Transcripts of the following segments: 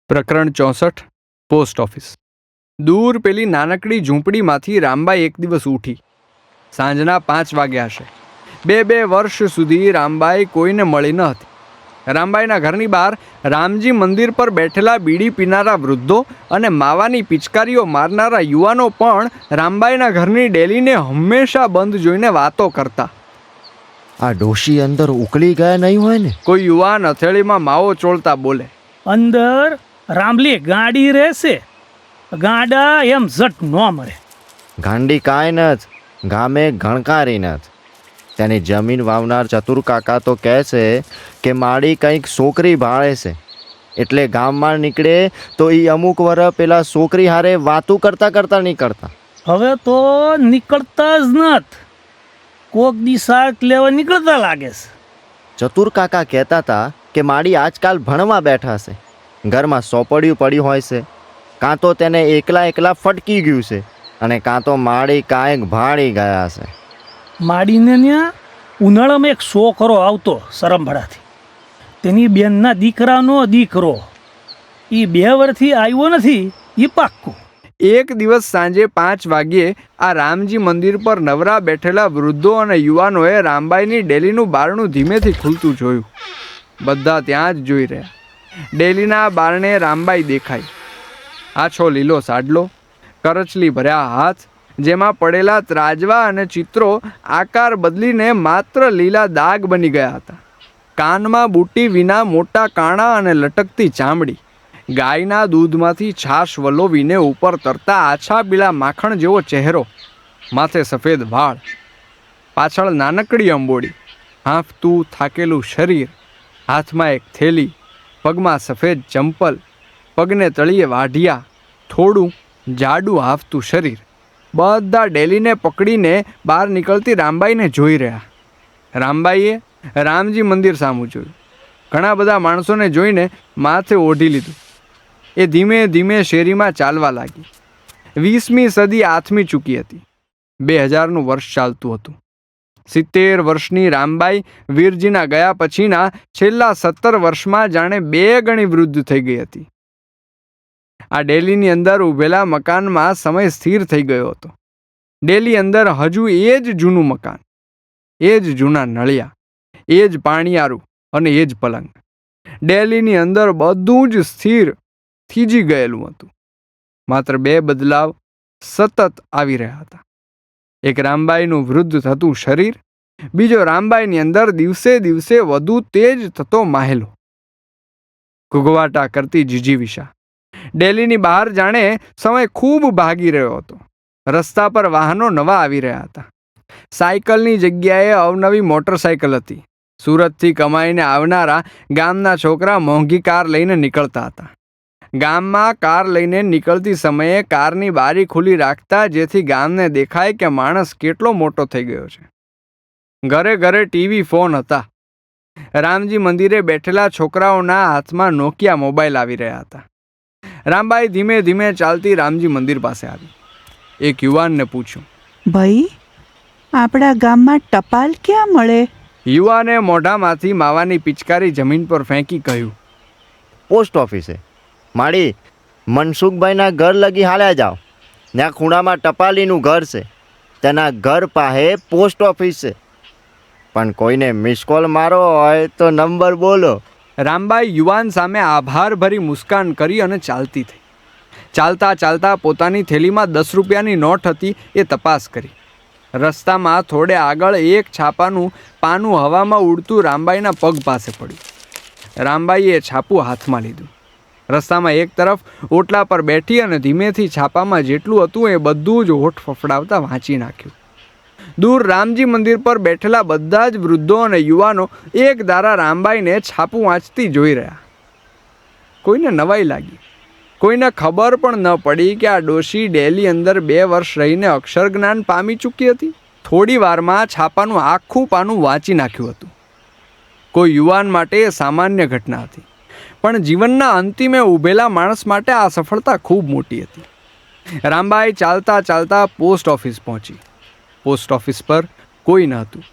પ્રકરણ 64 post office. દૂર પેલી નાનકડી ઝૂંપડીમાંથી રામબાઈ એક દિવસ ઉઠી. સાંજના 5 વાગ્યા હશે. બે વર્ષ સુધી રામબાઈ કોઈને મળી ન હતી. રામબાઈના ઘરની બહાર રામજી મંદિર પર બેઠેલા બીડી પીનારા વૃદ્ધો અને માવાની પિચકારીઓ મારનારા યુવાનો પણ રામબાઈના ઘરની ડેલીને હંમેશા બંધ જોઈને વાતો કરતા. આ ડોશી અંદર ઉકળી ગયા નહીં હોય ને? કોઈ યુવાન હથેળીમાં માવો ચોળતા બોલે, અંદર રામલી ગાડી રહેશે, ગાડા એમ ઝટ ન મળે. ગાંડી કાંઈ નથી, ગામે ગણકારી નથી. તેની જમીન વાવનાર ચતુર કાકા તો કહે છે કે માડી કંઈક છોકરી ભાળે છે, એટલે ગામમાં નીકળે તો એ અમુક વર પેલા છોકરી હારે વાતું કરતા નીકળતા. હવે તો નીકળતા જ નથી, કોક દી શાક લેવા નીકળતા લાગે છે. ચતુર કાકા કહેતા હતા કે માડી આજકાલ ભણવા બેઠા છે, ઘરમાં સોપડિયું પડ્યું હોય છે, કાં તો તેને એકલા ફટકી ગયું છે અને કાં તો માડી કાંઈક ભાળી ગયા છે. માડીને ત્યાં ઉનાળામાં એક છોકરો આવતો સરમભડાથી, તેની બેનના દીકરાનો દીકરો, એ 2 વર્ષથી આવ્યો નથી, એ પાક્કું. એક દિવસ સાંજે 5 વાગ્યે આ રામજી મંદિર પર નવરા બેઠેલા વૃદ્ધો અને યુવાનોએ રામબાઈની ડેલીનું બારણું ધીમેથી ખુલતું જોયું. બધા ત્યાં જ જોઈ રહ્યા. ડેલીના બારણે રામબાઈ દેખાઈ. આછો લીલો સાડલો, કરચલી ભર્યા હાથ, જેમાં પડેલા ત્રાજવા અને ચિત્રો આકાર બદલીને માત્ર લીલા દાગ બની ગયા હતા. કાનમાં બુટ્ટી વિના મોટા કાણા અને લટકતી ચામડી, ગાયના દૂધમાંથી છાશ વલોવીને ઉપર તરતા આછા પીળા માખણ જેવો ચહેરો, માથે સફેદ વાળ, પાછળ નાનકડી અંબોડી, હાંફતું થાકેલું શરીર, હાથમાં એક થેલી, પગમાં સફેદ ચંપલ, પગને તળિયે વાઢિયા, થોડું જાડું હાંફતું શરીર. બધા ડેલીને પકડીને બહાર નીકળતી રામબાઈને જોઈ રહ્યા. રામબાઈએ રામજી મંદિર સામું જોયું. ઘણા બધા માણસોને જોઈને માથે ઓઢી લીધું. એ ધીમે ધીમે શેરીમાં ચાલવા લાગી. 20મી સદી આથમી ચૂકી હતી. 2000નું વર્ષ ચાલતું હતું. 70 વર્ષની રામબાઈ વીરજીના ગયા પછીના છેલ્લા 17 વર્ષમાં જાણે 2 ગણી વૃદ્ધ થઈ ગઈ હતી. આ ડેલીની અંદર ઊભેલા મકાનમાં સમય સ્થિર થઈ ગયો હતો. ડેલી અંદર હજુ એ જ જૂનું મકાન, એ જ જૂના નળિયા, એ જ પાણીયારું અને એ જ પલંગ. ડેલીની અંદર બધું જ સ્થિર થીજી ગયેલું હતું. માત્ર 2 બદલાવ સતત આવી રહ્યા હતા. એક રામબાઈનું વૃદ્ધ થતું શરીર, બીજો રામબાઈની અંદર દિવસે દિવસે વધુ તેજ થતો માહેલો. ઘૂઘવાટા કરતી જીજીવિષા. ડેલીની બહાર જાણે સમય ખૂબ ભાગી રહ્યો હતો. રસ્તા પર વાહનો નવા આવી રહ્યા હતા. સાયકલની જગ્યાએ અવનવી મોટરસાયકલ હતી. સુરતથી કમાઈને આવનારા ગામના છોકરા મોંઘી કાર લઈને નીકળતા હતા. ગામમાં કાર લઈને નીકળતી સમયે કારની બારી ખુલ્લી રાખતા, જેથી ગામને દેખાય કે માણસ કેટલો મોટો થઈ ગયો છે. ઘરે ઘરે ટીવી, ફોન હતા. રામજી મંદિરે બેઠેલા છોકરાઓના હાથમાં નોકિયા મોબાઈલ આવી રહ્યા હતા. રામબાઈ ધીમે ધીમે ચાલતી રામજી મંદિર પાસે આવી. એક યુવાનને પૂછ્યું, ભાઈ, આપણા ગામમાં ટપાલ ક્યાં મળે? યુવાને મોઢામાંથી માવાની પિચકારી જમીન પર ફેંકી કહ્યું, પોસ્ટ ઓફિસે. માડી, મનસુખભાઈના ઘર લગી હાલ્યા જાઓ. ત્યાં ખૂણામાં ટપાલીનું ઘર છે, તેના ઘર પાસે પોસ્ટ ઓફિસ છે. પણ કોઈને મિસ કોલ મારો હોય તો નંબર બોલો. રામબાઈ યુવાન સામે આભારભરી મુસ્કાન કરી અને ચાલતી થઈ. ચાલતા ચાલતા પોતાની થેલીમાં 10 રૂપિયાની નોટ હતી એ તપાસ કરી. રસ્તામાં થોડે આગળ એક છાપાનું પાનું હવામાં ઉડતું રામબાઈના પગ પાસે પડ્યું. રામબાઈએ છાપું હાથમાં લીધું. રસ્તામાં એક તરફ ઓટલા પર બેઠી અને ધીમેથી છાપામાં જેટલું હતું એ બધું જ હોઠ ફફડાવતા વાંચી નાખ્યું. દૂર રામજી મંદિર પર બેઠેલા બધા જ વૃદ્ધો અને યુવાનો એક ધારા રામબાઈને છાપું વાંચતી જોઈ રહ્યા. કોઈને નવાઈ લાગી. કોઈને ખબર પણ ન પડી કે આ ડોશી ડેલી અંદર 2 વર્ષ રહીને અક્ષર જ્ઞાન પામી ચૂકી હતી. થોડી વારમાં છાપાનું આખું પાનું વાંચી નાખ્યું હતું. કોઈ યુવાન માટે એ સામાન્ય ઘટના હતી, પણ જીવનના અંતિમે ઊભેલા માણસ માટે આ સફળતા ખૂબ મોટી હતી. રામબાઈ ચાલતા ચાલતા પોસ્ટ ઓફિસ પહોંચી. પોસ્ટ ઓફિસ પર કોઈ ન હતું.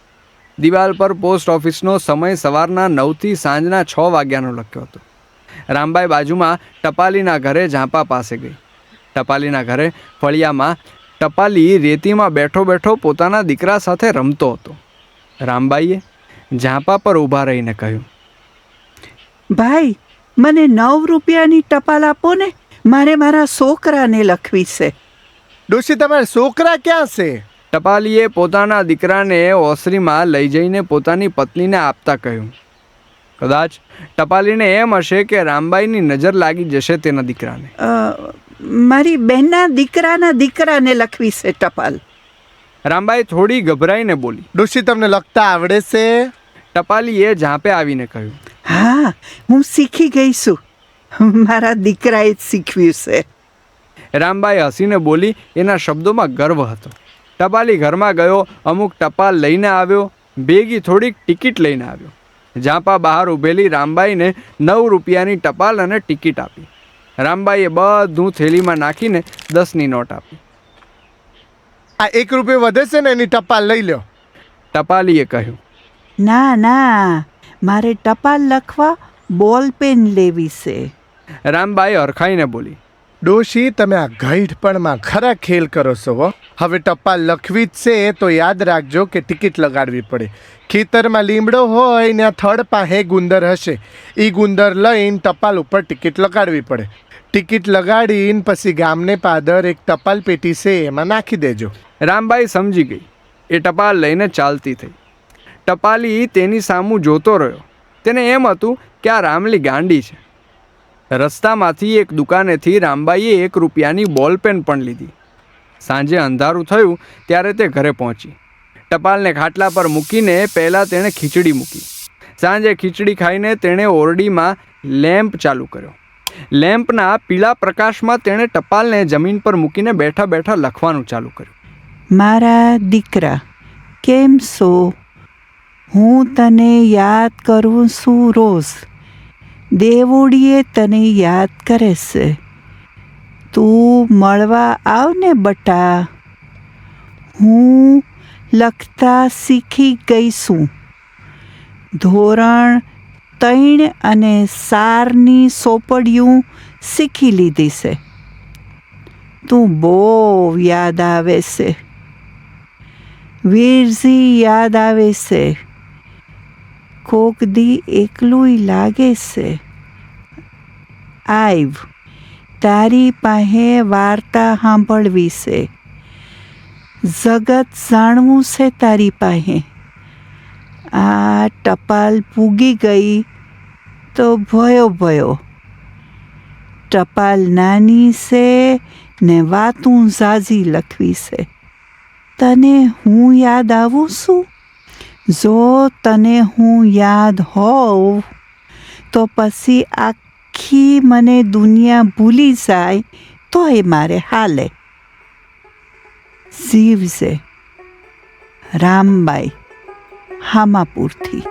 દિવાલ પર પોસ્ટ ઓફિસનો સમય સવારના 9 થી સાંજના 6 વાગ્યાનો લખ્યો હતો. રામબાઈ બાજુમાં ટપાલીના ઘરે ઝાંપા પાસે ગઈ. ટપાલીના ઘરે ફળિયામાં ટપાલી રેતીમાં બેઠો બેઠો પોતાના દીકરા સાથે રમતો હતો. રામબાઈએ ઝાંપા પર ઊભા રહીને કહ્યું, ભાઈ, મને 9 રૂપિયાની ટપાલ આપો ને, મારે મારા છોકરાને લખવી છે. ડોશી તમારા છોકરા ક્યાં છે? ટપાલીએ પોતાના દીકરાને ઓસરીમાં લઈ જઈને પોતાની પત્નીને આપતા કહ્યું. કદાચ ટપાલીને એમ હશે કે રામબાઈની નજર લાગી જશે તેના દીકરાને. મારી બહેનના દીકરાને લખવી છે ટપાલ. રામબાઈ થોડી ગભરાઈને બોલી. ડોશી તમને લખતા આવડે છે? ટપાલીએ ઝાંપે આવીને કહ્યું, હા, હું શીખી ગઈ છું. મારા દીકરાએ જ શીખવ્યું છે. રામબાઈ હસીને બોલી. એના શબ્દોમાં ગર્વ હતો. ટપાલી ઘરમાં ગયો, અમુક ટપાલ લઈને આવ્યો, ભેગી થોડીક ટિકિટ લઈને આવ્યો. ઝાંપા બહાર ઊભેલી રામબાઈને 9 રૂપિયાની ટપાલ અને ટિકિટ આપી. રામબાઈએ બધું થેલીમાં નાખીને 10ની નોટ આપી. આ 1 રૂપિયો વધે છે ને, એની ટપાલ લઈ લો. ટપાલીએ કહ્યું, ના, મારે ટપાલ લખવા બોલપેન લેવી છે. રામબાઈ હરખાઈને બોલી. ડોશી, તમે આ ગઈઢપણમાં ખરા ખેલ કરો છો હો. હવે ટપાલ લખવી જ છે તો યાદ રાખજો કે ટિકિટ લગાડવી પડે. ખેતરમાં લીમડો હોય ને આ થડ પાસે ગુંદર હશે, એ ગુંદર લઈને ટપાલ ઉપર ટિકિટ લગાડવી પડે. ટિકિટ લગાડીને પછી ગામને પાદર એક ટપાલ પેટી છે એમાં નાખી દેજો. રામબાઈ સમજી ગઈ. એ ટપાલ લઈને ચાલતી થઈ. ટપાલી તેની સામું જોતો રહ્યો. તેને એમ હતું કે આ રામલી ગાંડી છે. રસ્તામાંથી એક દુકાનેથી રામબાઈએ 1 રૂપિયાની બોલપેન પણ લીધી. સાંજે અંધારું થયું ત્યારે તે ઘરે પહોંચી. ટપાલને ખાટલા પર મૂકીને પહેલાં તેણે ખીચડી મૂકી. સાંજે ખીચડી ખાઈને તેણે ઓરડીમાં લેમ્પ ચાલુ કર્યો. લેમ્પના પીળા પ્રકાશમાં તેણે ટપાલને જમીન પર મૂકીને બેઠા બેઠા લખવાનું ચાલુ કર્યું. મારા દીકરા, કેમ છો? હું તને યાદ કરું છું રોજ. દેવોડીએ તને યાદ કરે છે. તું મળવા આવ ને બટા. હું લખતા શીખી ગઈ છું. ધોરણ 3 અને 4ની સોપડિયું શીખી લીધી છે. તું બહુ યાદ આવે છે. વીરજી યાદ આવે છે. કોક દી એકલું લાગે છે. આવ, તારી પાસે વાર્તા સાંભળવી છે. જગત જાણવું છે તારી પાસે. આ ટપાલ પૂગી ગઈ તો ભયો. ટપાલ નાની છે ને વાતું ઝાઝી લખવી છે. તને હું યાદ આવું છું? જો તને હું યાદ હોઉં તો પછી આખી મને દુનિયા ભૂલી જાય તો એ મારે હાલે. જીવજે. રામબાઈ, હામાપુરથી.